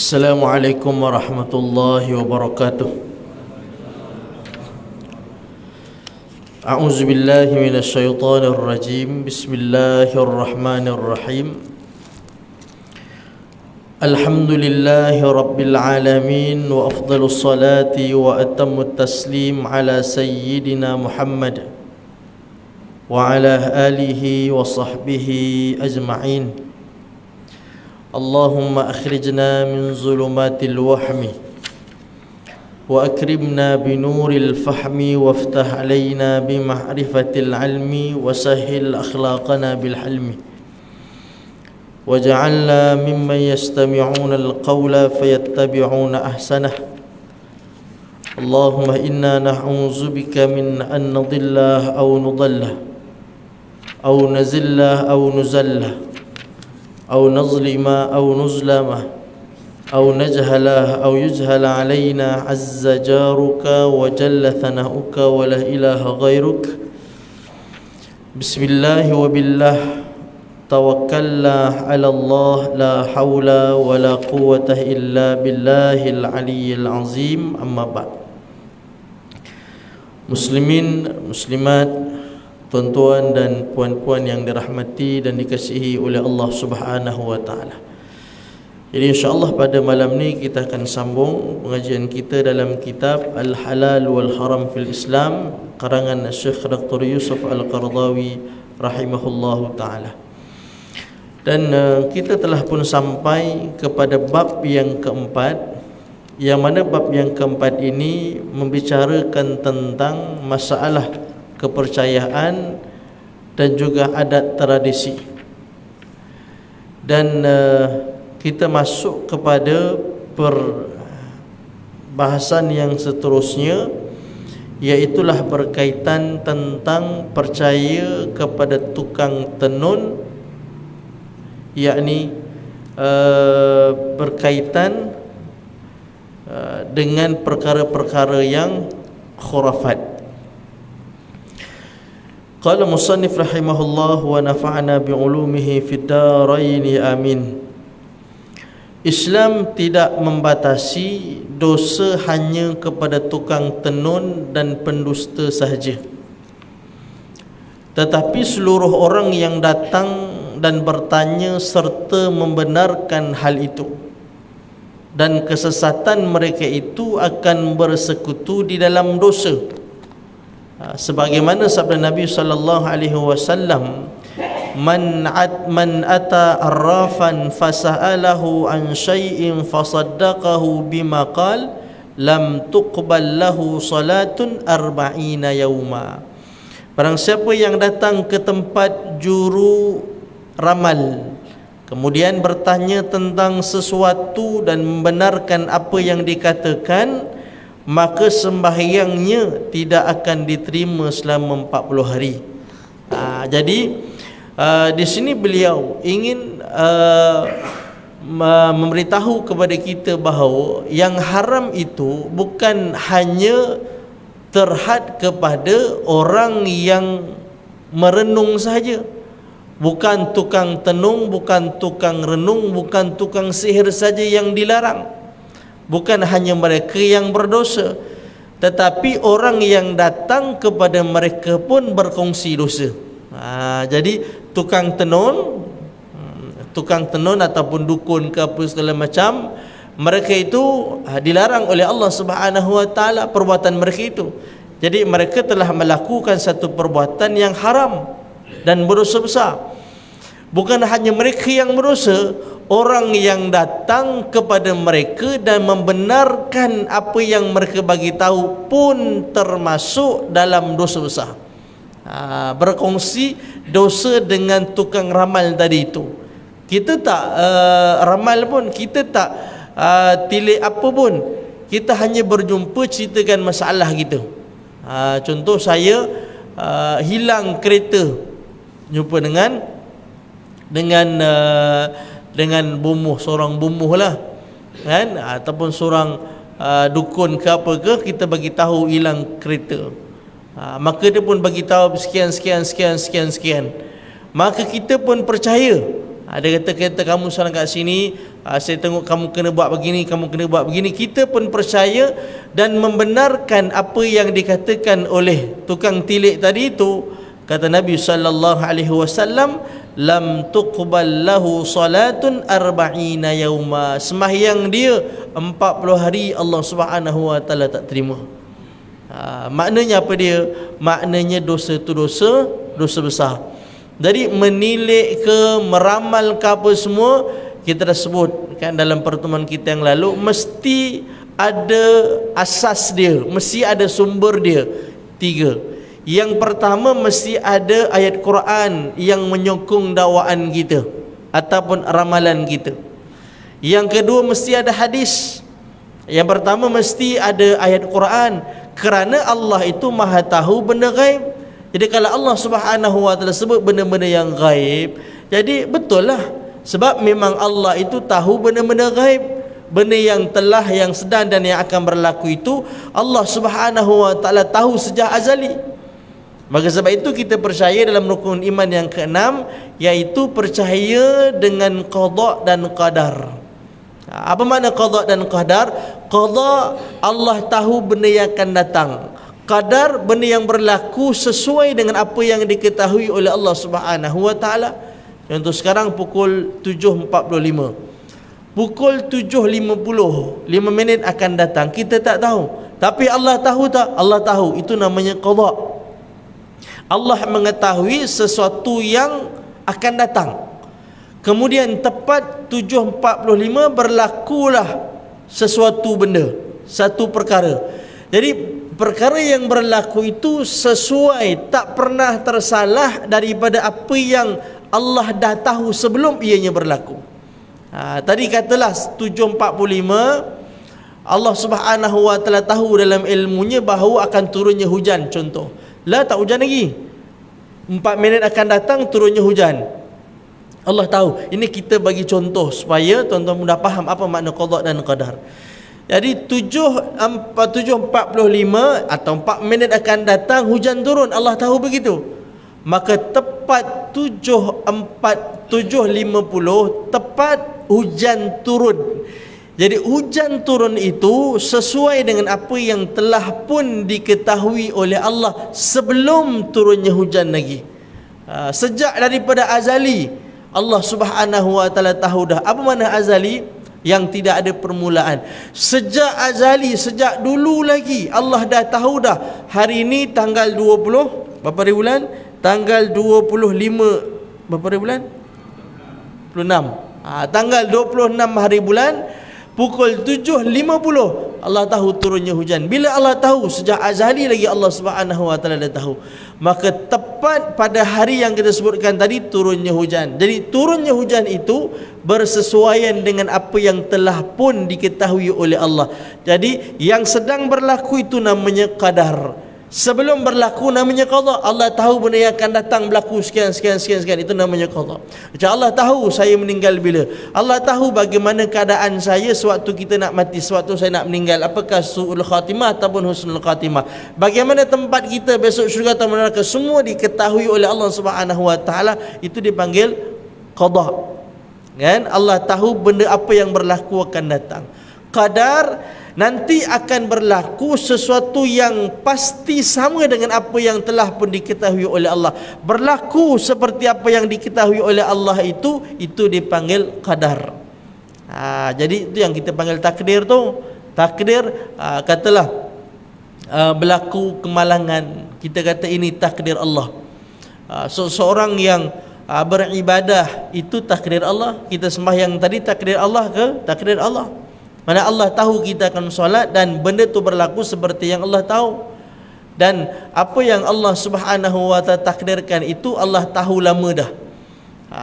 Assalamualaikum warahmatullahi wabarakatuh. A'udzu billahi minasy syaithanir rajim. Bismillahirrahmanirrahim. Alhamdulillahi rabbil alamin wa afdhalus salati wa atammut taslim ala sayyidina Muhammad wa ala alihi wa sahbihi ajma'in. Allahumma akhrijna min zulumatil wahmi wa akrimna binuril fahmi waftah alaina bima'rifatil ilmi wa sahhil akhlaqana bil hilmi waj'alna mimman yastami'una al-qawla fayattabi'una ahsanah. Allahumma inna na'udzu bika min an nadilla aw nudalla aw nazilla aw nuzalla أو نظلم أو نظلم أو نجهل أو يجهل علينا عز جارك وجل ثناؤك ولا إله غيرك. بسم الله وبالله توكلنا على الله لا حول ولا قوة إلا بالله العلي العظيم. أما بعد. Muslimin, muslimat, tuan-tuan dan puan-puan yang dirahmati dan dikasihi oleh Allah Subhanahu wa taala. Jadi insya-Allah pada malam ni kita akan sambung pengajian kita dalam kitab Al-Halal wal Haram fil Islam karangan Syekh Dr. Yusuf Al-Qaradawi rahimahullahu taala. Dan kita telah pun sampai kepada bab yang keempat, yang mana bab yang keempat ini membicarakan tentang masalah kepercayaan dan juga adat tradisi. Dan kita masuk kepada perbahasan yang seterusnya, iaitulah berkaitan tentang percaya kepada tukang tenun, yakni berkaitan dengan perkara-perkara yang khurafat. Qala musannif rahimahullah wa nafa'ana bi'ulumihi fid darain amin. Islam tidak membatasi dosa hanya kepada tukang tenun dan pendusta sahaja, tetapi seluruh orang yang datang dan bertanya serta membenarkan hal itu, dan kesesatan mereka itu akan bersekutu di dalam dosa. Sebagaimana sabda Nabi sallallahu alaihi wasallam, man ata arrafan fasa'alahu an syai'in fasaddaqahu bima qala lam tuqbal lahu salatun arba'ina yauma. Barang siapa yang datang ke tempat juru ramal, kemudian bertanya tentang sesuatu dan membenarkan apa yang dikatakan, maka sembahyangnya tidak akan diterima selama 40 hari. Jadi di sini beliau ingin memberitahu kepada kita bahawa yang haram itu bukan hanya terhad kepada orang yang merenung sahaja, bukan tukang tenung, bukan tukang renung, bukan tukang sihir saja yang dilarang. Bukan hanya mereka yang berdosa, tetapi orang yang datang kepada mereka pun berkongsi dosa. Jadi tukang tenun ataupun dukun ke apa segala macam, mereka itu dilarang oleh Allah Subhanahu wa taala perbuatan mereka itu. Jadi mereka telah melakukan satu perbuatan yang haram dan berdosa besar. Bukan hanya mereka yang berdosa, orang yang datang kepada mereka dan membenarkan apa yang mereka bagi tahu pun termasuk dalam dosa besar. Berkongsi dosa dengan tukang ramal tadi itu. Kita tak ramal pun, kita tak tilik apa pun, kita hanya berjumpa ceritakan masalah kita. Contoh saya hilang kereta, jumpa dengan bumuh, seorang bumuh lah kan, ataupun seorang dukun ke apa ke, kita bagi tahu hilang kereta. Maka dia pun bagi tahu sekian. Maka kita pun percaya Dia kata kamu salah kat sini, saya tengok kamu kena buat begini, kamu kena buat begini. Kita pun percaya dan membenarkan apa yang dikatakan oleh tukang tilik tadi itu. Kata Nabi sallallahu alaihi wasallam, lam tuqbal lahu salatun arba'ina yauma. Sembahyang dia 40 hari Allah Subhanahu wa taala tak terima. Maknanya apa dia? Maknanya dosa tu dosa besar. Jadi menilik ke, meramal ke apa semua, kita dah sebut kan dalam pertemuan kita yang lalu, mesti ada asas dia, mesti ada sumber dia. 3. Yang pertama, mesti ada ayat Quran yang menyokong dakwaan kita ataupun ramalan kita. Yang kedua, mesti ada hadis. Yang pertama, mesti ada ayat Quran, kerana Allah itu maha tahu benda gaib. Jadi kalau Allah Subhanahu wa taala sebut benda-benda yang gaib, jadi betul lah, sebab memang Allah itu tahu benda-benda gaib. Benda yang telah, yang sedang dan yang akan berlaku itu Allah Subhanahu wa taala tahu sejak azali. Maka sebab itu kita percaya dalam rukun iman yang keenam, iaitu percaya dengan qada dan qadar. Apa makna qada dan qadar? Qada, Allah tahu benda yang akan datang. Qadar, benda yang berlaku sesuai dengan apa yang diketahui oleh Allah Subhanahu wa taala. Contoh sekarang pukul 7.45. Pukul 7.50, 5 minit akan datang, kita tak tahu. Tapi Allah tahu tak? Allah tahu. Itu namanya qada. Allah mengetahui sesuatu yang akan datang. Kemudian tepat 7.45 berlakulah sesuatu benda, satu perkara. Jadi perkara yang berlaku itu sesuai, tak pernah tersalah daripada apa yang Allah dah tahu sebelum ianya berlaku. Tadi katalah 7.45, Allah Subhanahu wa taala tahu dalam ilmunya bahawa akan turunnya hujan, contoh. Lah tak hujan lagi, 4 minit akan datang turunnya hujan. Allah tahu. Ini kita bagi contoh supaya tuan-tuan mudah faham apa makna qada dan qadar. Jadi 7.45 atau 4 minit akan datang hujan turun, Allah tahu begitu. Maka tepat 7.50 tepat hujan turun. Jadi hujan turun itu sesuai dengan apa yang telah pun diketahui oleh Allah sebelum turunnya hujan lagi. Sejak daripada azali Allah Subhanahu wa taala tahu dah. Apa makna azali? Yang tidak ada permulaan. Sejak azali, sejak dulu lagi Allah dah tahu dah. Hari ini tanggal 20 berapa hari bulan? Tanggal 25 berapa hari bulan? 26. Tanggal 26 hari bulan, pukul 7.50 Allah tahu turunnya hujan. Bila Allah tahu? Sejak azali lagi Allah Subhanahu wa taala dah tahu. Maka tepat pada hari yang kita sebutkan tadi turunnya hujan. Jadi turunnya hujan itu bersesuaian dengan apa yang telah pun diketahui oleh Allah. Jadi yang sedang berlaku itu namanya qadar. Sebelum berlaku namanya qada. Allah tahu benda yang akan datang berlaku sekian. Itu namanya qada. Macam Allah tahu saya meninggal bila. Allah tahu bagaimana keadaan saya sewaktu kita nak mati, sewaktu saya nak meninggal. Apakah su'ul khatimah ataupun husnul khatimah. Bagaimana tempat kita besok syurga atau neraka, semua diketahui oleh Allah Subhanahu wa taala. Itu dipanggil qada. Kan? Allah tahu benda apa yang berlaku akan datang. Qadar, nanti akan berlaku sesuatu yang pasti sama dengan apa yang telah pun diketahui oleh Allah. Berlaku seperti apa yang diketahui oleh Allah itu dipanggil qadar. Jadi itu yang kita panggil takdir tu. Takdir, katalah berlaku kemalangan, kita kata ini takdir Allah. Seorang yang beribadah itu takdir Allah. Kita sembahyang tadi takdir Allah ke? Takdir Allah. Mana Allah tahu kita akan solat dan benda tu berlaku seperti yang Allah tahu. Dan apa yang Allah Subhanahu wa taala takdirkan itu Allah tahu lama dah.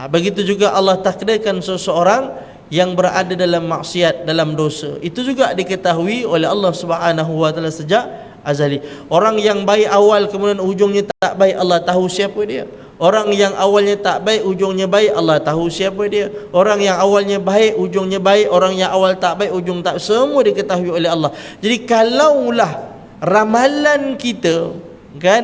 Begitu juga Allah takdirkan seseorang yang berada dalam maksiat, dalam dosa. Itu juga diketahui oleh Allah Subhanahu wa taala sejak azali. Orang yang baik awal kemudian ujungnya tak baik, Allah tahu siapa dia. Orang yang awalnya tak baik, ujungnya baik, Allah tahu siapa dia. Orang yang awalnya baik, ujungnya baik. Orang yang awal tak baik, ujung tak, semua diketahui oleh Allah. Jadi kalaulah ramalan kita kan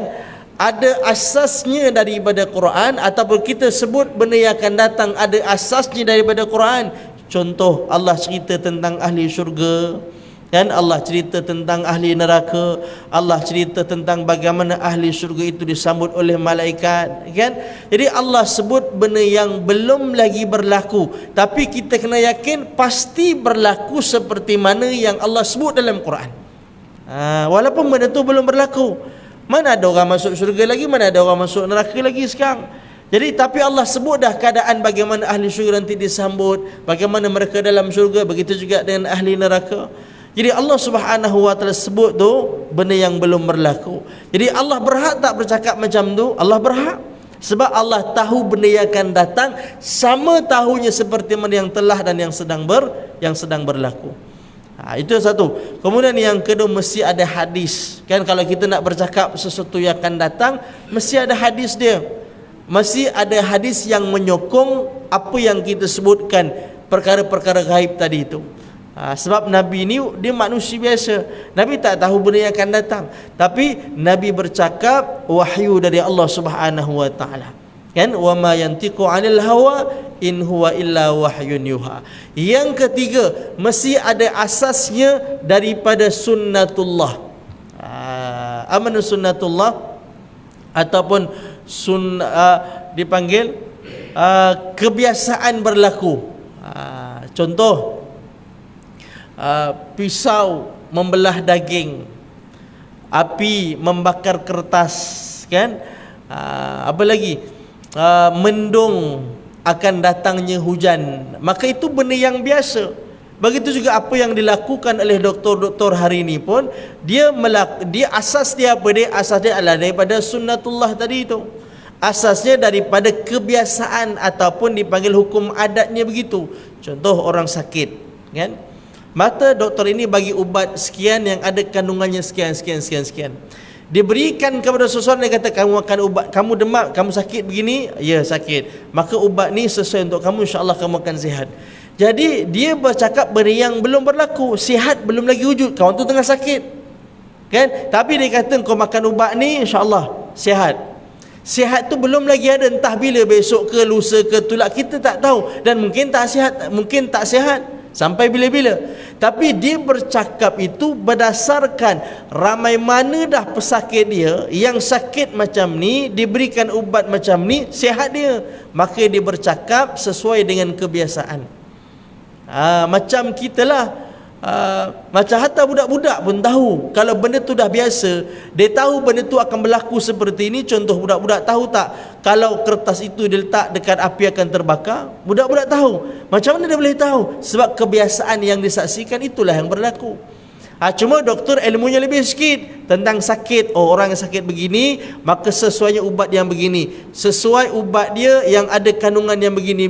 ada asasnya daripada Quran, ataupun kita sebut benda yang akan datang ada asasnya daripada Quran. Contoh, Allah cerita tentang ahli syurga, kan? Allah cerita tentang ahli neraka, Allah cerita tentang bagaimana ahli syurga itu disambut oleh malaikat, kan? Jadi Allah sebut benda yang belum lagi berlaku, tapi kita kena yakin pasti berlaku seperti mana yang Allah sebut dalam Quran. Walaupun benda itu belum berlaku. Mana ada orang masuk syurga lagi, mana ada orang masuk neraka lagi sekarang. Jadi tapi Allah sebut dah keadaan bagaimana ahli syurga nanti disambut, bagaimana mereka dalam syurga, begitu juga dengan ahli neraka. Jadi Allah Subhanahu wa taala sebut tu benda yang belum berlaku. Jadi Allah berhak tak bercakap macam tu? Allah berhak. Sebab Allah tahu benda yang akan datang, sama tahunya seperti mana yang telah dan yang sedang berlaku. Itu satu. Kemudian yang kedua, mesti ada hadis. Kan kalau kita nak bercakap sesuatu yang akan datang, mesti ada hadis dia. Mesti ada hadis yang menyokong apa yang kita sebutkan, perkara-perkara gaib tadi itu. Sebab Nabi ni dia manusia biasa. Nabi tak tahu benda yang akan datang, tapi Nabi bercakap wahyu dari Allah Subhanahu wa taala. Kan, wa ma yantiqu 'anil hawa in huwa illa wahyun yuha. Yang ketiga, mesti ada asasnya daripada sunnatullah. Amanah sunnatullah ataupun dipanggil kebiasaan berlaku. Contoh, pisau membelah daging, api membakar kertas, kan? Apa lagi? Mendung akan datangnya hujan. Maka itu benda yang biasa. Begitu juga apa yang dilakukan oleh doktor-doktor hari ini pun, dia asas dia apa dia? Asas dia adalah daripada sunnatullah tadi itu. Asasnya daripada kebiasaan ataupun dipanggil hukum adatnya begitu. Contoh, orang sakit, kan? Mata doktor ini bagi ubat sekian yang ada kandungannya sekian. Diberikan kepada seseorang, dia kata kamu makan ubat, kamu demam, kamu sakit begini, ya sakit, maka ubat ni sesuai untuk kamu, insya-Allah kamu akan sihat. Jadi dia bercakap benda yang belum berlaku, sihat belum lagi wujud, kawan tu tengah sakit, kan? Tapi dia kata kau makan ubat ni, insya-Allah sihat. Sihat tu belum lagi ada, entah bila, besok ke lusa ke tulak, kita tak tahu, dan mungkin tak sihat sampai bila-bila. Tapi dia bercakap itu berdasarkan ramai mana dah pesakit dia yang sakit macam ni, diberikan ubat macam ni, sihat dia, maka dia bercakap sesuai dengan kebiasaan. Macam kita lah, macam hatta budak-budak pun tahu kalau benda tu dah biasa, dia tahu benda tu akan berlaku seperti ini. Contoh, budak-budak tahu tak kalau kertas itu diletak dekat api akan terbakar? Budak-budak tahu. Macam mana dia boleh tahu? Sebab kebiasaan yang disaksikan itulah yang berlaku. Cuma doktor ilmunya lebih sikit tentang sakit. Orang yang sakit begini, maka sesuainya ubat yang begini, sesuai ubat dia yang ada kandungan yang begini.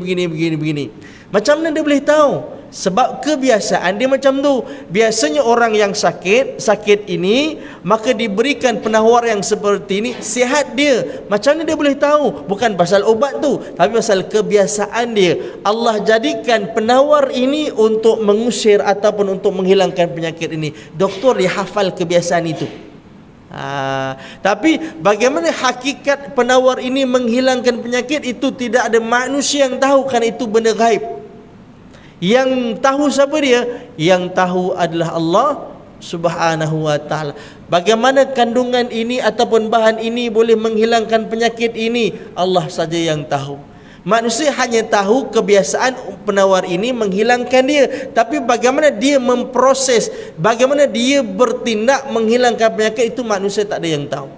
Macam mana dia boleh tahu? Sebab kebiasaan dia macam tu. Biasanya orang yang sakit ini, maka diberikan penawar yang seperti ini, sihat dia. Macam mana dia boleh tahu? Bukan pasal ubat tu, tapi pasal kebiasaan dia. Allah jadikan penawar ini untuk mengusir ataupun untuk menghilangkan penyakit ini. Doktor dia hafal kebiasaan itu. Tapi bagaimana hakikat penawar ini menghilangkan penyakit, itu tidak ada manusia yang tahu, kerana itu benda gaib. Yang tahu siapa dia? Yang tahu adalah Allah Subhanahu wa taala. Bagaimana kandungan ini ataupun bahan ini boleh menghilangkan penyakit ini, Allah saja yang tahu. Manusia hanya tahu kebiasaan penawar ini menghilangkan dia, tapi bagaimana dia memproses, bagaimana dia bertindak menghilangkan penyakit, itu manusia tak ada yang tahu.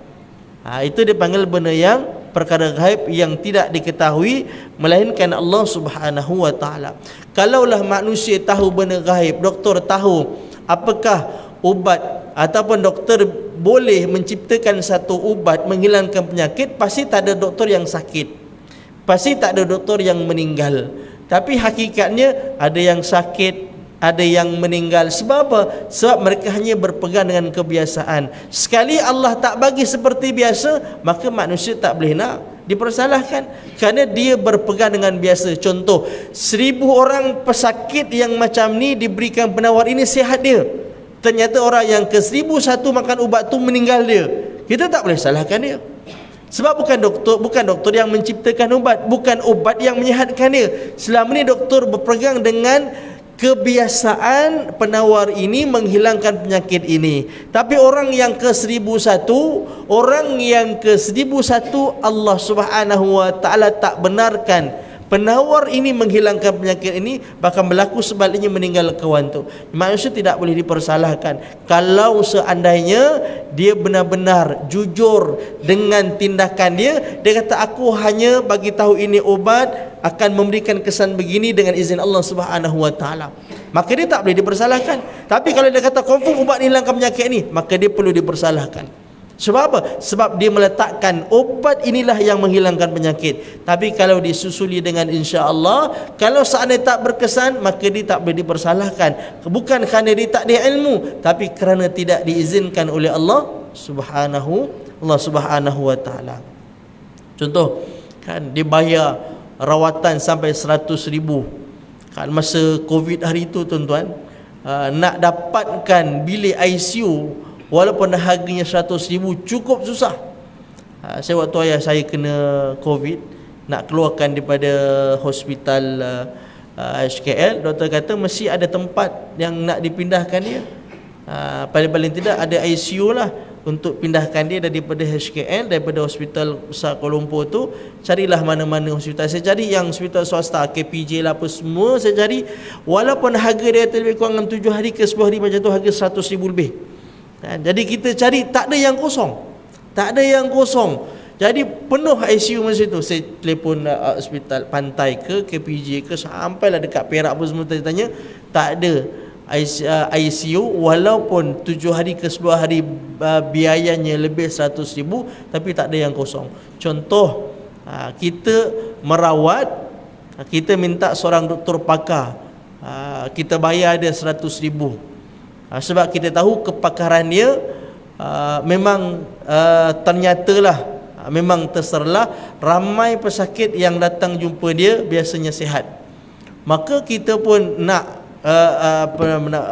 Itu dipanggil benda yang perkara gaib yang tidak diketahui melainkan Allah Subhanahu wa taala. Kalaulah manusia tahu benda gaib, doktor tahu apakah ubat ataupun doktor boleh menciptakan satu ubat menghilangkan penyakit, pasti tak ada doktor yang sakit, pasti tak ada doktor yang meninggal. Tapi hakikatnya ada yang sakit, ada yang meninggal. Sebab apa? Sebab mereka hanya berpegang dengan kebiasaan. Sekali Allah tak bagi seperti biasa, maka manusia tak boleh nak dipersalahkan, kerana dia berpegang dengan biasa. Contoh, 1000 orang pesakit yang macam ni diberikan penawar ini, sihat dia. Ternyata orang yang ke 1001 makan ubat tu meninggal dia. Kita tak boleh salahkan dia. Sebab bukan doktor yang menciptakan ubat, bukan ubat yang menyihatkan dia. Selama ni doktor berpegang dengan kebiasaan penawar ini menghilangkan penyakit ini. Tapi orang yang ke-1001, Allah Subhanahu wa taala tak benarkan penawar ini menghilangkan penyakit ini, bahkan berlaku sebaliknya meninggal kawan tu. Manusia tidak boleh dipersalahkan kalau seandainya dia benar-benar jujur dengan tindakan dia. Dia kata aku hanya bagi tahu ini ubat akan memberikan kesan begini dengan izin Allah Subhanahu wa taala, maka dia tak boleh dipersalahkan. Tapi kalau dia kata confirm ubat ni hilangkan penyakit ni, maka dia perlu dipersalahkan. Sebab apa? Sebab dia meletakkan ubat inilah yang menghilangkan penyakit. Tapi kalau disusuli dengan insya-Allah, kalau seandainya tak berkesan, maka dia tak boleh dipersalahkan. Bukan kerana dia tak ada ilmu, tapi kerana tidak diizinkan oleh Allah Subhanahu wa taala. Contoh, kan dia bayar rawatan sampai 100,000 kan masa Covid hari itu tuan-tuan. Nak dapatkan bilik ICU walaupun harganya 100,000 cukup susah. Saya waktu ayah saya kena Covid, nak keluarkan daripada hospital HKL, doktor kata mesti ada tempat yang nak dipindahkan dia. Paling-paling tidak ada ICU lah untuk pindahkan dia daripada HKL, daripada hospital besar Kuala Lumpur tu. Carilah mana-mana hospital. Saya cari yang hospital swasta, KPJ lah apa semua saya cari. Walaupun harga dia lebih kurang 7 hari ke 10 hari macam tu, harga 100,000 lebih. Jadi kita cari, tak ada yang kosong. Jadi penuh ICU masa tu. Saya telefon hospital Pantai ke KPJ ke, sampailah dekat Perak pun semua tanya, tak ada ICU. Walaupun 7 hari ke 10 hari biayanya lebih 100,000, tapi tak ada yang kosong. Contoh, kita merawat, kita minta seorang doktor pakar, kita bayar dia 100,000. Sebab kita tahu kepakaran dia memang ternyatalah memang terserlah ramai pesakit yang datang jumpa dia biasanya sihat. Maka kita pun nak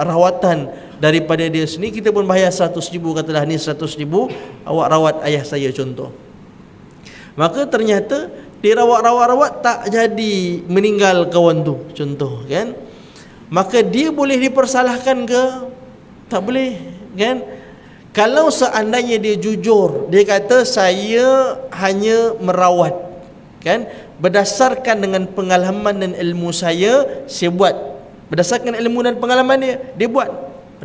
rawatan daripada dia sendiri, kita pun bayar 100,000. Katalah ni 100,000 awak rawat ayah saya contoh. Maka ternyata dia rawat tak jadi meninggal kawan tu contoh kan. Maka dia boleh dipersalahkan ke? Tak boleh kan. Kalau seandainya dia jujur, dia kata saya hanya merawat kan, berdasarkan dengan pengalaman dan ilmu saya buat. Berdasarkan ilmu dan pengalaman dia buat.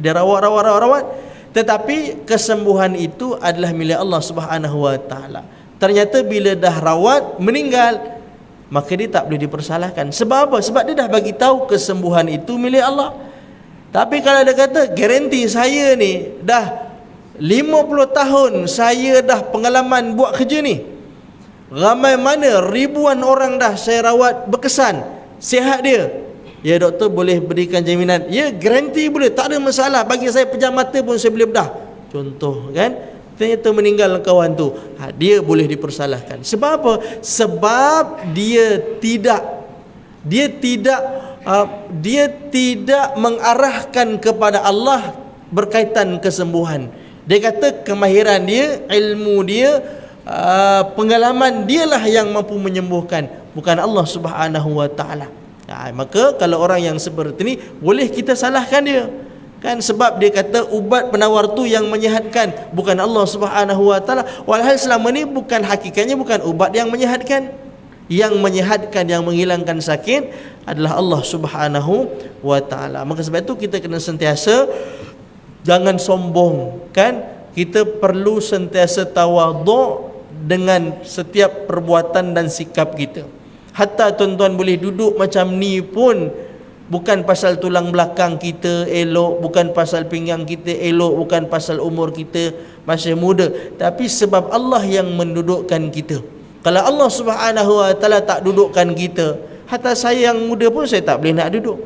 Dia rawat. Tetapi kesembuhan itu adalah milik Allah Subhanahu wa taala. Ternyata bila dah rawat meninggal, maka dia tak boleh dipersalahkan. Sebab apa? Sebab dia dah bagi tahu kesembuhan itu milik Allah. Tapi kalau dia kata garanti saya ni dah 50 tahun saya dah pengalaman buat kerja ni, ramai mana ribuan orang dah saya rawat berkesan sihat dia, ya doktor boleh berikan jaminan, ya garanti boleh, tak ada masalah, bagi saya pejam mata pun saya boleh bedah contoh kan. Ternyata meninggal kawan tu, dia boleh dipersalahkan. Sebab apa? Sebab dia tidak mengarahkan kepada Allah berkaitan kesembuhan. Dia kata kemahiran dia, ilmu dia, pengalaman dialah yang mampu menyembuhkan, bukan Allah Subhanahu wa taala. Maka kalau orang yang seperti ini, boleh kita salahkan dia kan, sebab dia kata ubat penawar tu yang menyihatkan, bukan Allah Subhanahu wa taala. Walhal selama ni bukan hakikatnya bukan ubat yang menyihatkan. Yang menyihatkan, yang menghilangkan sakit adalah Allah Subhanahu wa taala. Maka sebab itu kita kena sentiasa jangan sombong kan. Kita perlu sentiasa tawaduk dengan setiap perbuatan dan sikap kita. Hatta tuan-tuan boleh duduk macam ni pun bukan pasal tulang belakang kita elok, bukan pasal pinggang kita elok, bukan pasal umur kita masih muda, tapi sebab Allah yang mendudukkan kita. Kalau Allah Subhanahu wa taala tak dudukkan kita, hatta saya yang muda pun saya tak boleh nak duduk.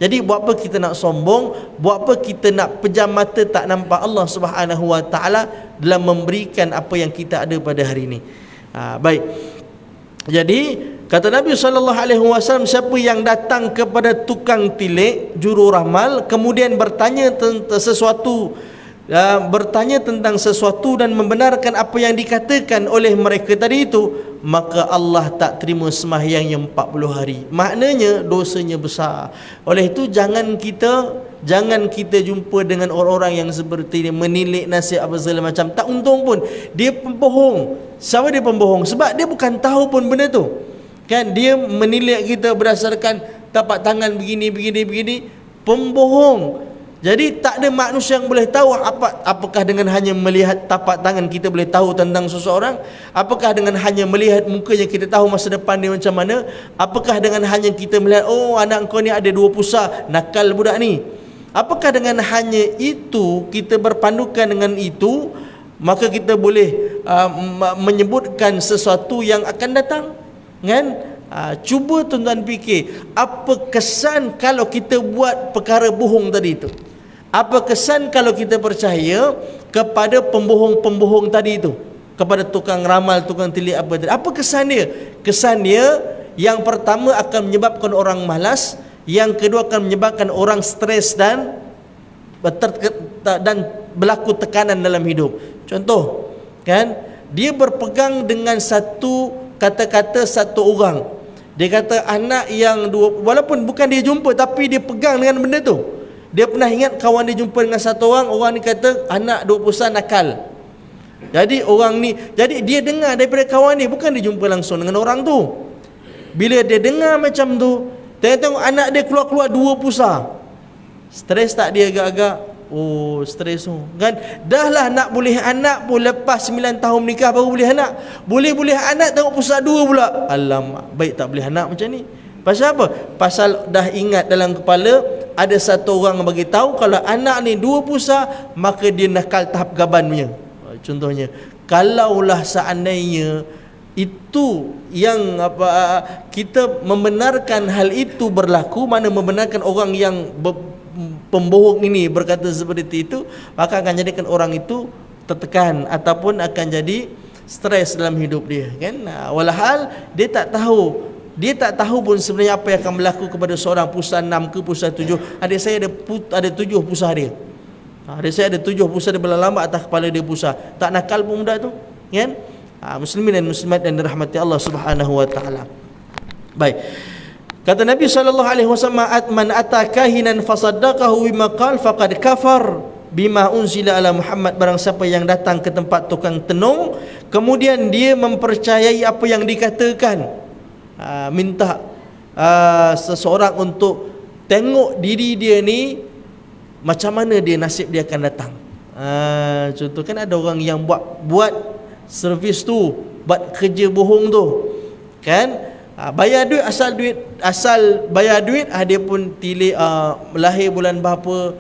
Jadi buat apa kita nak sombong? Buat apa kita nak pejam mata tak nampak Allah Subhanahu wa taala dalam memberikan apa yang kita ada pada hari ini? Baik. Jadi kata Nabi SAW, siapa yang datang kepada tukang tilik, juru ramal, kemudian bertanya tentang sesuatu bertanya tentang sesuatu dan membenarkan apa yang dikatakan oleh mereka tadi itu, maka Allah tak terima sembahyang yang 40 hari. Maknanya dosanya besar. Oleh itu jangan kita jumpa dengan orang-orang yang seperti ini, menilik nasihat apa segala macam. Tak untung pun dia pembohong. Siapa dia pembohong? Sebab dia bukan tahu pun benda tu. Kan dia menilik kita berdasarkan tapak tangan begini. Pembohong. Jadi tak ada manusia yang boleh tahu apakah dengan hanya melihat tapak tangan kita boleh tahu tentang seseorang? Apakah dengan hanya melihat mukanya kita tahu masa depan dia macam mana? Apakah dengan hanya kita melihat, oh anak kau ni ada 2 pusat, nakal budak ni? Apakah dengan hanya itu, kita berpandukan dengan itu, maka kita boleh menyebutkan sesuatu yang akan datang? Kan? Cuba tuan-tuan fikir, apa kesan kalau kita buat perkara bohong tadi itu? Apa kesan kalau kita percaya kepada pembohong-pembohong tadi itu? Kepada tukang ramal, tukang tilik apa tadi? Apa kesan dia? Kesan dia yang pertama akan menyebabkan orang malas, yang kedua akan menyebabkan orang stres dan berlaku tekanan dalam hidup. Contoh, kan? Dia berpegang dengan satu kata-kata satu orang. Dia kata anak yang walaupun bukan dia jumpa, tapi dia pegang dengan benda tu. Dia pernah ingat kawan dia jumpa dengan satu orang ni kata anak 20 nakal. Jadi dia dengar daripada kawan ni, bukan dia jumpa langsung dengan orang tu. Bila dia dengar macam tu, tengok anak dia keluar 2 pusat. Stres tak dia agak-agak? Oh, stres tu. Kan? Dah lah nak boleh anak pun lepas 9 tahun nikah baru boleh anak. Boleh anak tengok pusat 2 pula. Alamak, baik tak boleh anak macam ni. Pasal apa? Pasal dah ingat dalam kepala ada satu orang bagi tahu kalau anak ni 2 pusat, maka dia nakal tahap gaban punya. Contohnya, kalaulah seandainya itu yang kita membenarkan hal itu berlaku, mana membenarkan orang yang pembohong ini berkata seperti itu, maka akan jadikan orang itu tertekan ataupun akan jadi stres dalam hidup dia, kan? Walhal dia tak tahu pun sebenarnya apa yang akan berlaku kepada seorang pusat 6 ke pusat 7. Adik saya ada 7 pusat dia. Adik saya ada 7 pusat dia, berlama atas kepala dia pusat. Tak nakal pun budak tu, kan? Muslimin dan muslimat yang dirahmati Allah Subhanahu wa taala. Baik. Kata Nabi SAW, man ata kahinan fasaddaqahu bima qala faqad kafar bima unzila ala Muhammad. Barang siapa yang datang ke tempat tukang tenung, kemudian dia mempercayai apa yang dikatakan, minta seseorang untuk tengok diri dia ni macam mana dia, nasib dia akan datang. Contoh kan ada orang yang buat servis tu, buat kerja bohong tu, kan? Bayar duit, asal bayar duit, dia pun tilik lahir bulan berapa,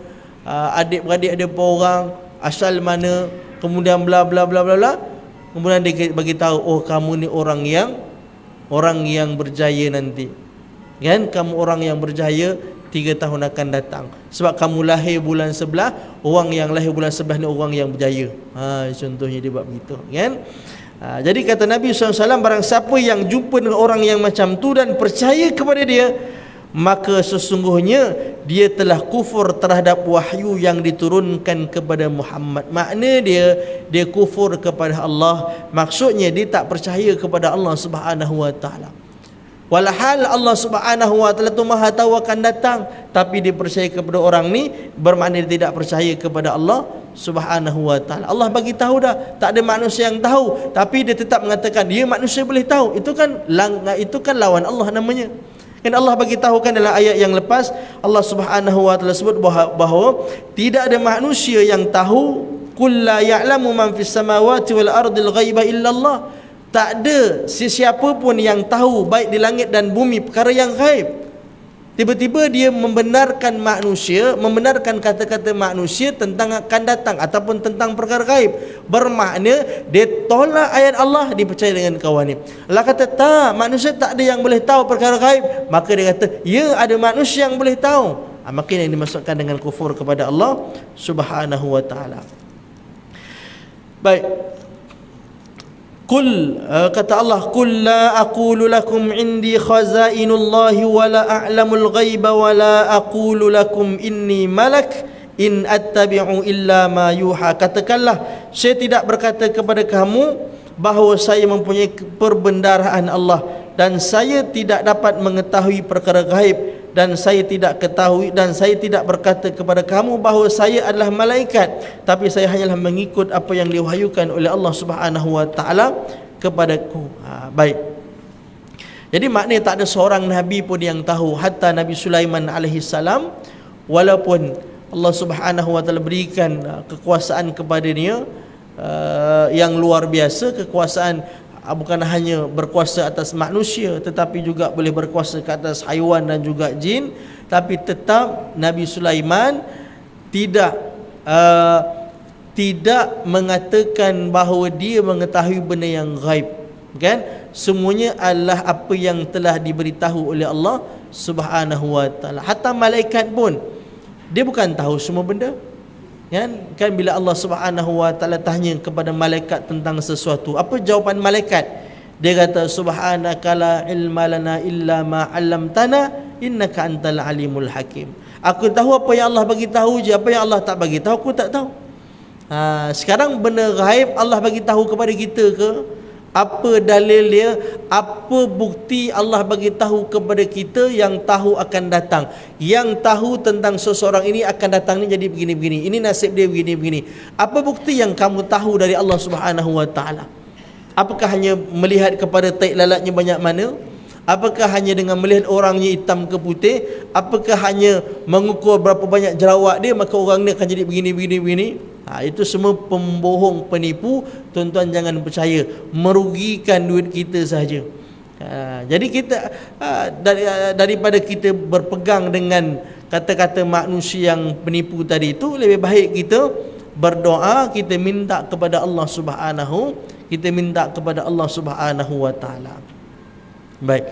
adik-beradik ada berapa orang, asal mana, kemudian bla bla bla bla bla. Kemudian dia bagi tahu, oh kamu ni orang yang berjaya nanti, kan? Kamu orang yang berjaya 3 tahun akan datang, sebab kamu lahir bulan sebelah. Orang yang lahir bulan sebelah ni orang yang berjaya. Contohnya dia buat begitu, kan? Jadi kata Nabi SAW, barang siapa yang jumpa dengan orang yang macam tu dan percaya kepada dia, maka sesungguhnya dia telah kufur terhadap wahyu yang diturunkan kepada Muhammad. Makna dia kufur kepada Allah. Maksudnya dia tak percaya kepada Allah Subhanahu wa taala. Walhal Allah Subhanahu wa taala tu Maha tahu akan datang, tapi dia percaya kepada orang ni, bermakna dia tidak percaya kepada Allah Subhanahu wa taala. Allah bagi tahu dah, tak ada manusia yang tahu, tapi dia tetap mengatakan dia manusia boleh tahu. Itu kan lawan Allah namanya. Kan Allah bagi tahu kan dalam ayat yang lepas, Allah Subhanahu wa taala sebut bahawa tidak ada manusia yang tahu, qul la ya'lamu man fis samawati wal ardil ghaiba illa Allah. Tak ada sesiapa pun yang tahu baik di langit dan bumi perkara yang ghaib. Tiba-tiba dia membenarkan manusia, membenarkan kata-kata manusia tentang akan datang ataupun tentang perkara gaib. Bermakna dia tolak ayat Allah, dipercaya dengan kawan ni. Allah kata tak, manusia tak ada yang boleh tahu perkara gaib. Maka dia kata ya, ada manusia yang boleh tahu. Maka yang dimasukkan dengan kufur kepada Allah Subhanahu wa taala. Baik. Kata Allah, qul la aqulu lakum indi khazainullahi wa la a'lamul ghaiba wa la aqulu lakum inni malak in attabi'u illa ma yuha. Katakanlah, saya tidak berkata kepada kamu bahawa saya mempunyai perbendaharaan Allah, dan saya tidak dapat mengetahui perkara gaib, dan saya tidak ketahui, dan saya tidak berkata kepada kamu bahawa saya adalah malaikat, tapi saya hanyalah mengikut apa yang diwahyukan oleh Allah Subhanahu wa taala kepadaku. Baik. Jadi maknanya tak ada seorang nabi pun yang tahu, hatta Nabi Sulaiman alaihi salam, walaupun Allah Subhanahu wa taala berikan kekuasaan kepada dia yang luar biasa, kekuasaan bukan hanya berkuasa atas manusia tetapi juga boleh berkuasa ke atas haiwan dan juga jin, tapi tetap Nabi Sulaiman tidak mengatakan bahawa dia mengetahui benda yang gaib, kan? Semuanya adalah apa yang telah diberitahu oleh Allah Subhanahu wa taala. Hatta malaikat pun dia bukan tahu semua benda, kan bila Allah Subhanahu wa taala tanya kepada malaikat tentang sesuatu, apa jawapan malaikat? Dia kata, subhanaka la ilma lana illa ma 'allamtana innaka antal alimul hakim. Aku tahu apa yang Allah bagi tahu je, apa yang Allah tak bagi tahu aku tak tahu. Sekarang benda gaib Allah bagi tahu kepada kita ke? Apa dalil dia? Apa bukti Allah bagi tahu kepada kita yang tahu akan datang? Yang tahu tentang seseorang ini akan datang ni jadi begini-begini, ini nasib dia begini-begini. Apa bukti yang kamu tahu dari Allah Subhanahu wa taala? Apakah hanya melihat kepada taik lalatnya banyak mana? Apakah hanya dengan melihat orangnya hitam ke putih? Apakah hanya mengukur berapa banyak jerawat dia maka orang ni akan jadi begini-begini? Itu semua pembohong, penipu. Tuan-tuan jangan percaya, merugikan duit kita saja. Jadi kita daripada kita berpegang dengan kata-kata manusia yang penipu tadi itu, lebih baik kita berdoa, kita minta kepada Allah Subhanahu wa taala. Baik.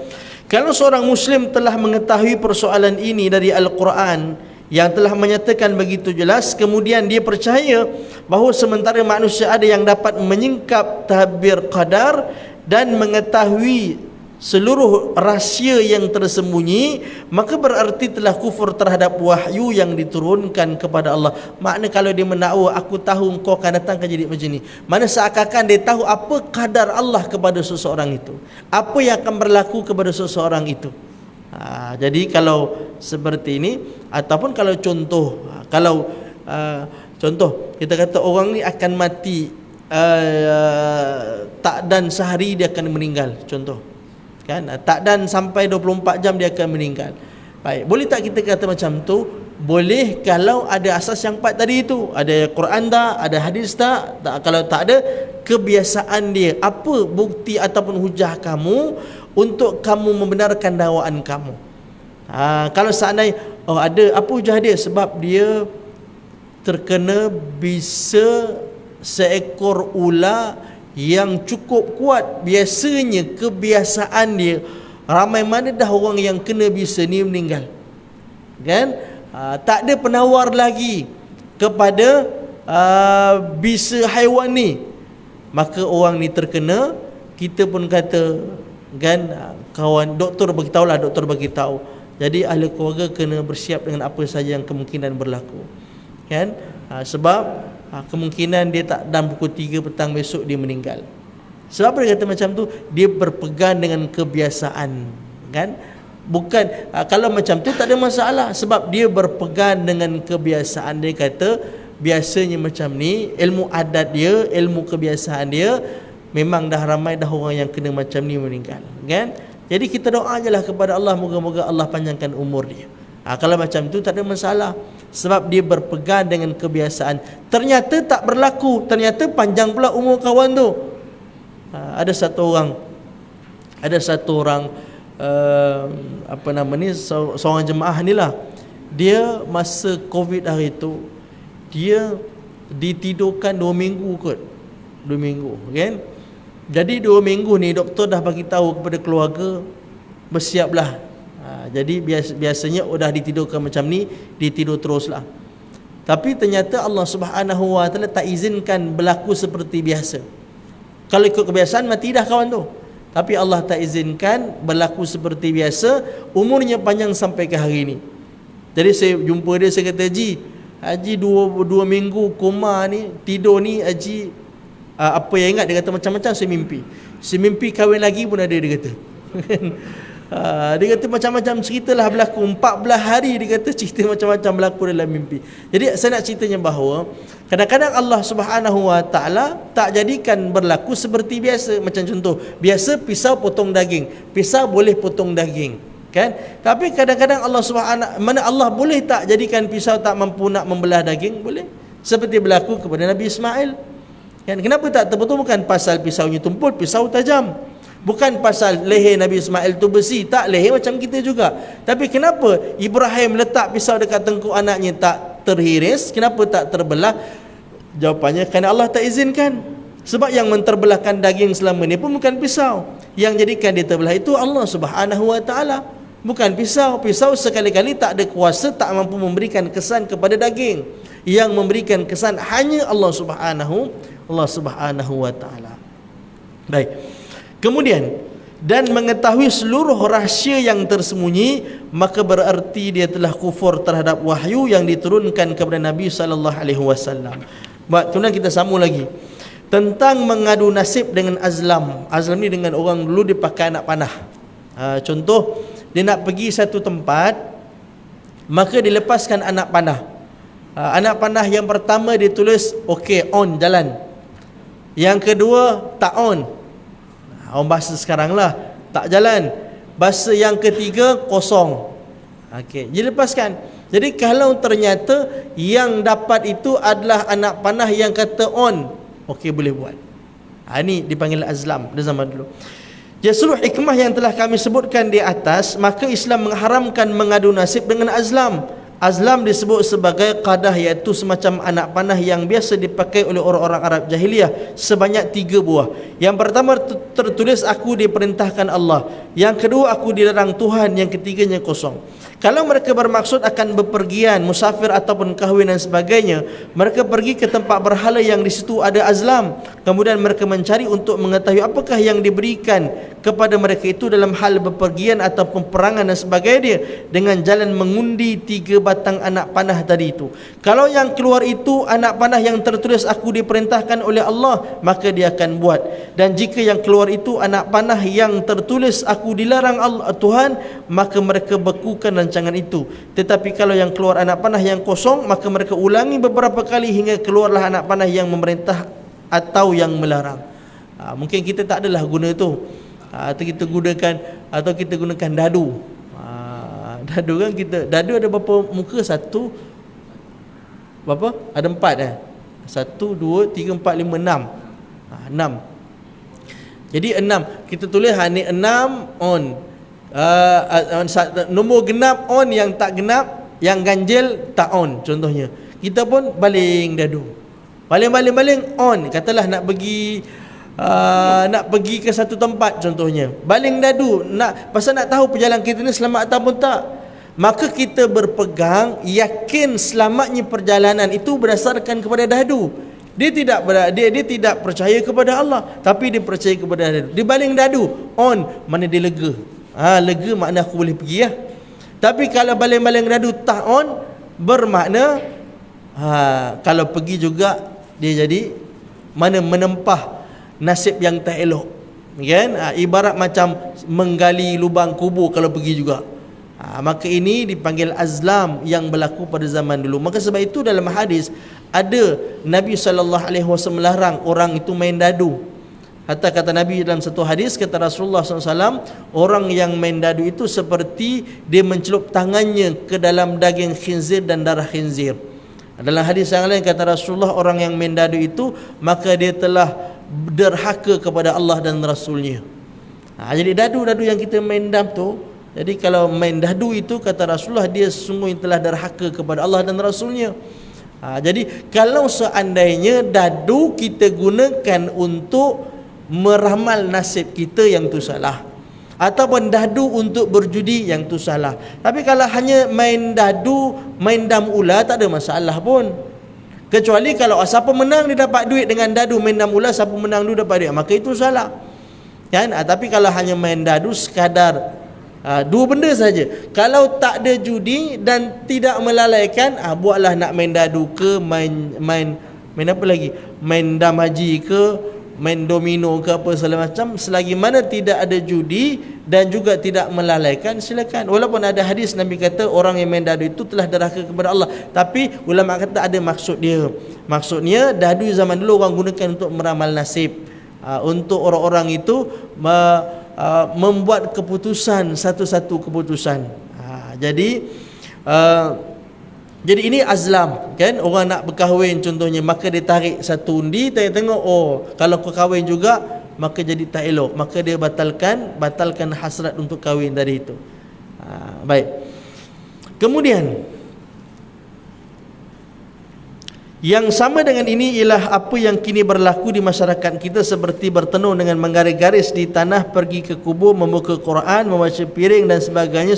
Kalau seorang Muslim telah mengetahui persoalan ini dari Al-Quran yang telah menyatakan begitu jelas, kemudian dia percaya bahawa sementara manusia ada yang dapat menyingkap tabir qadar dan mengetahui seluruh rahsia yang tersembunyi, maka berarti telah kufur terhadap wahyu yang diturunkan kepada Allah. Makna kalau dia mendakwa, aku tahu engkau akan datang, akan jadi macam ni, mana seakan-akan dia tahu apa kadar Allah kepada seseorang itu, apa yang akan berlaku kepada seseorang itu. Jadi kalau seperti ini, ataupun kalau contoh, contoh kita kata orang ni akan mati tak dan sehari dia akan meninggal, contoh kan, tak dan sampai 24 jam dia akan meninggal. Baik, boleh tak kita kata macam tu? Boleh kalau ada asas yang 4 tadi itu. Ada Quran tak? Ada hadis tak? Kalau tak ada, kebiasaan dia. Apa bukti ataupun hujah kamu untuk kamu membenarkan dakwaan kamu? Kalau seandainya ada, apa hujah dia? Sebab dia terkena bisa seekor ular yang cukup kuat. Biasanya kebiasaan dia, ramai mana dah orang yang kena bisa ni meninggal, kan? Tak ada penawar lagi kepada bisa haiwan ni, maka orang ni terkena. Kita pun kata, kan, kawan doktor beritahulah, doktor beritahu. Jadi ahli keluarga kena bersiap dengan apa saja yang kemungkinan berlaku, kan? Sebab kemungkinan dia tak dalam pukul 3 petang besok dia meninggal. Sebab apa dia kata macam tu? Dia berpegang dengan kebiasaan, kan? Bukan kalau macam tu tak ada masalah, sebab dia berpegang dengan kebiasaan. Dia kata biasanya macam ni, ilmu adat dia, ilmu kebiasaan dia, memang dah ramai dah orang yang kena macam ni meninggal, kan? Jadi kita doa ajalah kepada Allah, moga-moga Allah panjangkan umur dia. Kalau macam tu tak ada masalah, sebab dia berpegang dengan kebiasaan. Ternyata tak berlaku, ternyata panjang pula umur kawan tu. Ada satu orang apa nama ni, seorang jemaah ni lah, dia masa Covid hari tu dia ditidurkan 2 minggu kot, 2 minggu, kan? Jadi 2 minggu ni doktor dah bagi tahu kepada keluarga, bersiaplah. Jadi biasanya dah ditidurkan macam ni, ditidur teruslah. Tapi ternyata Allah Subhanahu wa taala tak izinkan berlaku seperti biasa. Kalau ikut kebiasaan mati dah kawan tu. Tapi Allah tak izinkan berlaku seperti biasa, umurnya panjang sampai ke hari ini. Jadi saya jumpa dia, saya kata, Ji, Haji dua minggu koma ni, tidur ni Haji apa yang ingat, dia kata macam-macam saya mimpi kahwin lagi pun ada, dia kata. Dia kata macam-macam ceritalah berlaku, 14 hari dia kata cerita macam-macam berlaku dalam mimpi. Jadi saya nak ceritanya bahawa kadang-kadang Allah Subhanahu Wa Taala tak jadikan berlaku seperti biasa. Macam contoh, biasa pisau potong daging, pisau boleh potong daging, kan? Tapi kadang-kadang Allah Subhanahu, mana Allah boleh tak jadikan pisau tak mampu nak membelah daging? Boleh. Seperti berlaku kepada Nabi Ismail, kan? Kenapa tak terpotong? Bukan pasal pisaunya tumpul, pisau tajam. Bukan pasal leher Nabi Ismail tu besi, tak, leher macam kita juga. Tapi kenapa Ibrahim letak pisau dekat tengkuk anaknya tak terhiris? Kenapa tak terbelah? Jawapannya kerana Allah tak izinkan. Sebab yang menterbelahkan daging selama ni pun bukan pisau. Yang jadikan dia terbelah itu Allah Subhanahu Wa Taala, bukan pisau. Pisau sekali-kali tak ada kuasa, tak mampu memberikan kesan kepada daging. Yang memberikan kesan hanya Allah Subhanahu Wa Taala. Baik. Kemudian, dan mengetahui seluruh rahsia yang tersembunyi, maka berarti dia telah kufur terhadap wahyu yang diturunkan kepada Nabi sallallahu alaihi wasallam. Kemudian kita sambung lagi tentang mengadu nasib dengan azlam. Azlam ni dengan orang dulu dia pakai anak panah. Contoh, dia nak pergi satu tempat, maka dilepaskan anak panah. Anak panah yang pertama dia tulis okey, on, jalan. Yang kedua tak on. Orang bahasa sekarang lah, tak jalan. Bahasa yang ketiga kosong. Okey, dia lepaskan. Jadi kalau ternyata yang dapat itu adalah anak panah yang kata on, okey, boleh buat. Ini dipanggil azlam di zaman dulu. Jadi seluruh hikmah yang telah kami sebutkan di atas, maka Islam mengharamkan mengadu nasib dengan azlam. Azlam disebut sebagai qadah, iaitu semacam anak panah yang biasa dipakai oleh orang-orang Arab jahiliyah, sebanyak 3 buah. Yang pertama tertulis aku diperintahkan Allah, yang kedua aku dilarang Tuhan, yang ketiganya kosong. Kalau mereka bermaksud akan bepergian, musafir ataupun kahwin dan sebagainya, mereka pergi ke tempat berhala yang di situ ada azlam. Kemudian mereka mencari untuk mengetahui apakah yang diberikan kepada mereka itu dalam hal bepergian ataupun perangan dan sebagainya, dengan jalan mengundi 3 batang anak panah tadi itu. Kalau yang keluar itu anak panah yang tertulis aku diperintahkan oleh Allah, maka dia akan buat. Dan jika yang keluar itu anak panah yang tertulis aku dilarang Allah Tuhan, maka mereka bekukan rancangan itu. Tetapi kalau yang keluar anak panah yang kosong, maka mereka ulangi beberapa kali hingga keluarlah anak panah yang memerintah atau yang melarang. Mungkin kita tak adalah guna itu, atau kita gunakan dadu. Dadu kan dadu ada berapa muka? Satu, berapa? Ada 4 1, 2, 3, 4, 5, 6. 6. Jadi 6. Kita tulis ni 6 on. Nombor genap on, yang tak genap, yang ganjil tak on. Contohnya, kita pun baling dadu. Baling on. Katalah nak pergi ke satu tempat contohnya, baling dadu, pasal nak tahu perjalanan kita ni selamat ataupun tak. Maka kita berpegang yakin selamatnya perjalanan itu berdasarkan kepada dadu. Dia tidak percaya kepada Allah, tapi dia percaya kepada dadu. Dia baling dadu on, mana dia lega. Lega makna aku boleh pergi ya. Tapi kalau baling-baling dadu tak on, bermakna kalau pergi juga dia jadi mana menempah nasib yang tak elok, kan? Ibarat macam menggali lubang kubur kalau pergi juga. Maka ini dipanggil azlam yang berlaku pada zaman dulu. Maka sebab itu dalam hadis ada Nabi SAW melarang orang itu main dadu. Hatta kata Nabi dalam satu hadis, kata Rasulullah SAW, orang yang main dadu itu seperti dia mencelup tangannya ke dalam daging khinzir dan darah khinzir. Dalam hadis yang lain kata Rasulullah, orang yang main dadu itu maka dia telah derhaka kepada Allah dan Rasulnya. Jadi dadu-dadu yang kita main dam tu, jadi kalau main dadu itu kata Rasulullah, dia sesungguhnya telah derhaka kepada Allah dan Rasulnya. Jadi kalau seandainya dadu kita gunakan untuk meramal nasib kita, yang tu salah. Ataupun dadu untuk berjudi, yang tu salah. Tapi kalau hanya main dadu, main dam ula, tak ada masalah pun. Kecuali kalau siapa menang dia dapat duit dengan dadu, main dam ula siapa menang dulu dapat duit, maka itu salah, kan? Tapi kalau hanya main dadu sekadar Dua benda saja. Kalau tak ada judi dan tidak melalaikan, buatlah nak main dadu ke, main apa lagi? Main damaji ke, main domino ke apa segala macam, selagi mana tidak ada judi dan juga tidak melalaikan, silakan. Walaupun ada hadis Nabi kata orang yang main dadu itu telah derhaka kepada Allah, tapi ulama kata ada maksud dia. Maksudnya dadu zaman dulu orang gunakan untuk meramal nasib, untuk orang-orang itu membuat keputusan, satu-satu keputusan. Jadi ini azlam, kan? Orang nak berkahwin contohnya, maka dia tarik satu undi, tengok, kalau kau kahwin juga maka jadi tak elok, maka dia batalkan hasrat untuk kahwin dari itu. Baik. Kemudian yang sama dengan ini ialah apa yang kini berlaku di masyarakat kita, seperti bertenung dengan menggaris-garis di tanah, pergi ke kubur, membuka Quran, membaca piring dan sebagainya.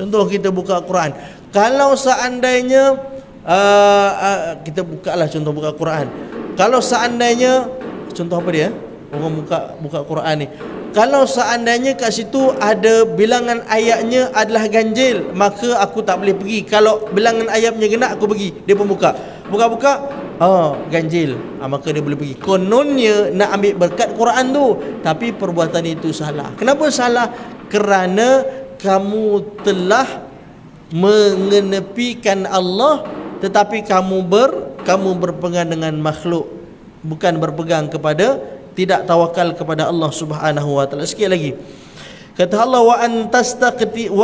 Contoh kita buka Quran. Kalau seandainya kita bukalah contoh buka Quran. Kalau seandainya contoh apa dia? Orang buka Quran ni. Kalau seandainya kat situ ada bilangan ayatnya adalah ganjil, maka aku tak boleh pergi. Kalau bilangan ayatnya genap, aku pergi. Dia pun buka. Buka-buka, ganjil. Maka dia boleh pergi. Kononnya nak ambil berkat Quran tu, tapi perbuatan itu salah. Kenapa salah? Kerana kamu telah mengenepikan Allah, tetapi kamu berpegang dengan makhluk, bukan berpegang kepada, tidak tawakal kepada Allah Subhanahu wa taala. Sikit lagi. Kata Allah, wa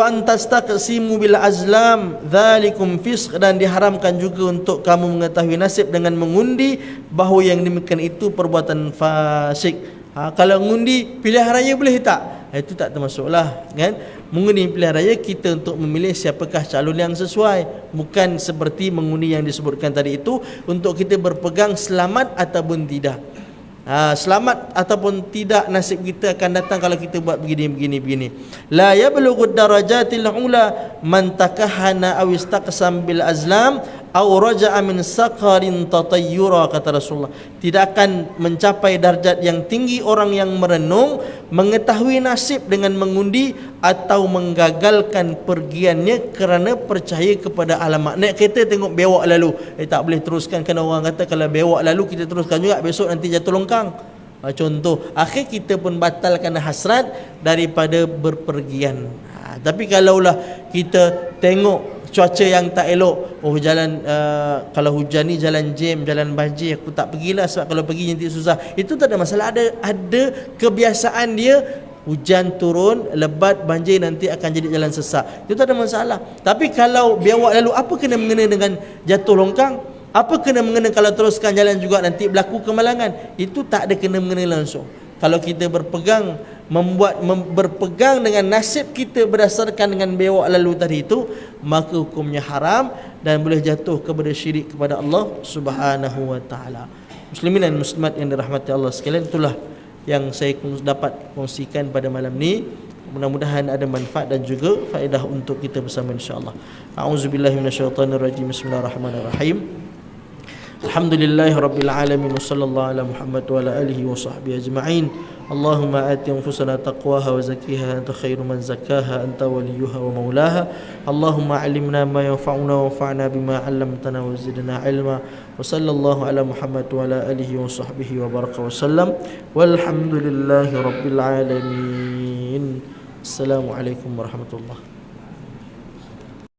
antastaqsimu bil azlam dzalikum fisq, dan diharamkan juga untuk kamu mengetahui nasib dengan mengundi, bahawa yang demikian itu perbuatan fasik. Kalau mengundi pilihan raya boleh tak? Itu tak termasuklah, kan? Mengundi pilihan raya kita untuk memilih siapakah calon yang sesuai, bukan seperti mengundi yang disebutkan tadi itu untuk kita berpegang selamat ataupun tidak. Selamat ataupun tidak nasib kita akan datang kalau kita buat begini. La yablughud darajatil ula man takahana aw istaqsam bil azlam aw raja'a min saqarin tatayyura, kata Rasulullah. Tidak akan mencapai darjat yang tinggi orang yang merenung, mengetahui nasib dengan mengundi, atau menggagalkan pergiannya kerana percaya kepada alamat. Naik kereta tengok bewak lalu, tak boleh teruskan, kerana orang kata kalau bewak lalu kita teruskan juga, besok nanti jatuh longkang. Contoh, akhir kita pun batalkan hasrat daripada berpergian. Tapi kalaulah kita tengok cuaca yang tak elok, jalan kalau hujan ni jalan jam, jalan banjir, aku tak pergilah sebab kalau pergi nanti susah. Itu tak ada masalah. Ada kebiasaan dia, hujan turun, lebat, banjir, nanti akan jadi jalan sesak. Itu tak ada masalah. Tapi kalau biawak lalu, apa kena mengena dengan jatuh longkang? Apa kena mengena kalau teruskan jalan juga nanti berlaku kemalangan? Itu tak ada kena mengena langsung. Kalau kita berpegang berpegang dengan nasib kita berdasarkan dengan bewak lalu tadi itu, maka hukumnya haram dan boleh jatuh kepada syirik kepada Allah Subhanahu wa taala. Muslimin dan muslimat yang dirahmati Allah sekalian, itulah yang saya dapat kongsikan pada malam ni. Mudah-mudahan ada manfaat dan juga faedah untuk kita bersama insya-Allah. A'udzubillahi minasyaitonirrajim. Bismillahirrahmanirrahim. Alhamdulillahirabbil alamin, wassallallahu ala Muhammad wa ala alihi wa sahbihi ajma'in. Allahumma ati anfusana taqwaha wa zakkiha anta khairu man zakkaha anta waliyuha wa maulaha. Allahumma 'allimna ma yanfa'una wa anfa'na bima 'allamtana wa zidna 'ilma. Wa sallallahu ala Muhammad wa ala alihi wa sahbihi wa baraka wa sallam. Walhamdulillahirabbil alamin. Assalamualaikum warahmatullahi